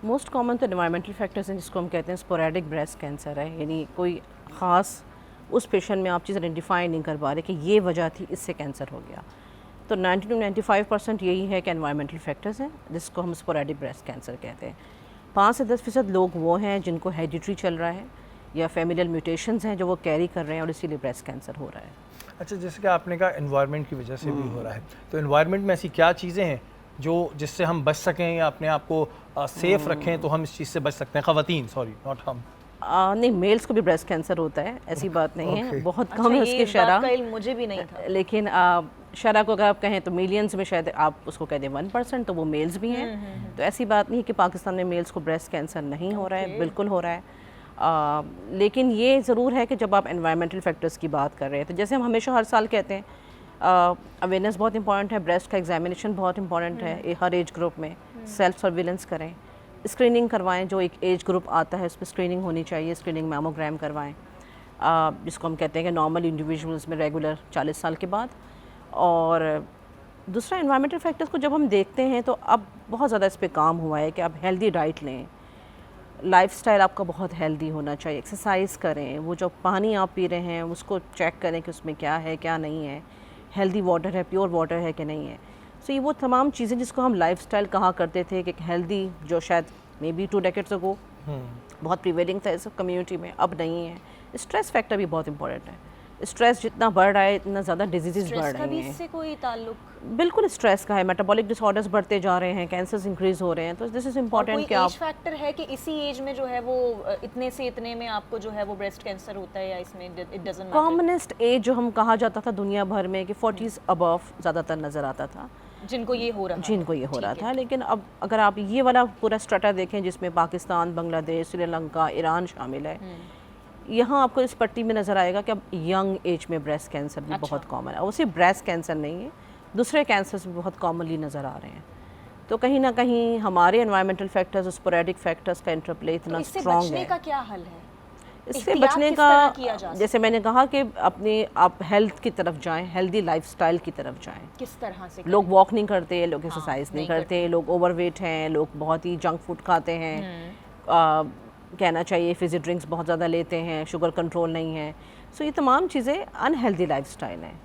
Most common तो environmental factors हैं, जिसको हम कहते हैं स्पोरेडिक ब्रेस्ट कैंसर है, यानी कोई ख़ास उस पेशेंट में आप चीज़ आइडेंटिफाई नहीं कर पा रहे कि ये वजह थी, इससे कैंसर हो गया। तो 90 to 95% यही है कि एनवायरमेंटल फैक्टर्स हैं, जिसको हम स्पोरेडिक ब्रेस्ट कैंसर कहते हैं। 5 से 10% लोग वो हैं जिनको हेरिडिटरी चल रहा है या फैमिलियल म्यूटेशंस हैं जो वो कैरी कर रहे हैं और इसीलिए ब्रेस्ट कैंसर हो रहा है। अच्छा, जैसे कि आपने कहा एनवायरनमेंट की वजह से भी हो रहा है, तो एनवायरनमेंट में ऐसी क्या चीज़ें हैं जो जिससे हम बच सकें या अपने आप को सेफ रखें, तो हम इस चीज़ से बच सकते हैं, ख़वातीन, सॉरी नॉट हम? नहीं, मेल्स को भी ब्रेस्ट कैंसर होता है, ऐसी बात नहीं है, बहुत कम है अच्छा, उसकी ये शरह। बात का इल्म मुझे भी नहीं था। लेकिन शरह को अगर आप कहें तो मिलियंस में शायद आप उसको कह दें 1%, तो वो मेल्स भी हैं। तो ऐसी बात नहीं है कि पाकिस्तान में मेल्स को ब्रेस्ट कैंसर नहीं हो रहा है, बिल्कुल हो रहा है। लेकिन ये ज़रूर है कि जब आप एनवायरमेंटल फैक्टर्स की बात कर रहे हैं, तो जैसे हम हमेशा हर साल कहते हैं, अवेयरनेस बहुत इंपॉर्टेंट है, ब्रेस्ट का एग्जामिनेशन बहुत इंपॉर्टेंट है हर एज ग्रुप में। सेल्फ सर्विलेंस करें, स्क्रीनिंग करवाएं, जो एक एज ग्रुप आता है उस पर स्क्रीनिंग होनी चाहिए, स्क्रीनिंग मैमोग्राम करवाएं, जिसको हम कहते हैं कि नॉर्मल इंडिविजुअल्स में रेगुलर 40 साल के बाद। और दूसरा, एनवायरमेंटल फैक्टर्स को जब हम देखते हैं तो अब बहुत ज़्यादा इस पर काम हुआ है कि आप हेल्दी डाइट लें, लाइफस्टाइल आपका बहुत हेल्दी होना चाहिए, एक्सरसाइज करें, वो जो पानी आप पी रहे हैं उसको चेक करें कि उसमें क्या है क्या नहीं है, हेल्दी वाटर है, प्योर वाटर है कि नहीं है। सो ये वो तमाम चीज़ें जिसको हम लाइफस्टाइल कहा करते थे कि हेल्दी, जो शायद मे बी 2 decades अगो बहुत प्रिवेलिंग था इस कम्युनिटी में, अब नहीं है। स्ट्रेस फैक्टर भी बहुत इंपॉर्टेंट है। स्ट्रेस जितना बढ़ रहा है इतना ज़्यादा डिजीज़ बढ़ स्ट्रेस का भी रही हैं। इससे कोई ताल्लुक? बिल्कुल स्ट्रेस का है, मेटाबॉलिक डिसऑर्डर्स बढ़ते जा रहे हैं, कैंसर्स इंक्रीज हो रहे हैं, तो दिस इज़ इम्पॉर्टेंट कि आप एज फैक्टर है कि इसी एज में जो है वो इतने से इतने में आपको जो है वो ब्रेस्ट कैंसर होता है, या इसमें इट डजंट मैटर? कॉमनेस्ट एज जो हम कहा जाता था दुनिया भर में कि 40s अबव ज़्यादातर नज़र आता था जिनको ये हो रहा जिनको ये हो रहा था। लेकिन अब अगर आप ये वाला पूरा स्ट्रेटा देखें जिसमें पाकिस्तान, बांग्लादेश, श्रीलंका, ईरान शामिल है, यहाँ आपको इस पट्टी में नज़र आएगा कि अब यंग एज में ब्रेस्ट कैंसर भी बहुत कॉमन है। और सिर्फ ब्रेस्ट कैंसर नहीं है, दूसरे कैंसर्स भी बहुत कॉमनली नज़र आ रहे हैं। तो कहीं ना कहीं हमारे एनवायरमेंटल फैक्टर्स, स्पोरेडिक फैक्टर्स का इंटरप्ले इतना स्ट्रॉन्ग है। बचने का क्या हल है? इससे बचने का, जैसे मैंने कहा कि अपने आप हेल्थ की तरफ जाएं, हेल्दी लाइफस्टाइल की तरफ जाएं। किस तरह से? लोग वॉक नहीं करते, लोग एक्सरसाइज नहीं करते, लोग ओवरवेट हैं, लोग बहुत ही जंक फूड खाते हैं, कहना चाहिए फिजी ड्रिंक्स बहुत ज़्यादा लेते हैं, शुगर कंट्रोल नहीं है। सो ये तमाम चीज़ें अनहेल्दी लाइफस्टाइल हैं।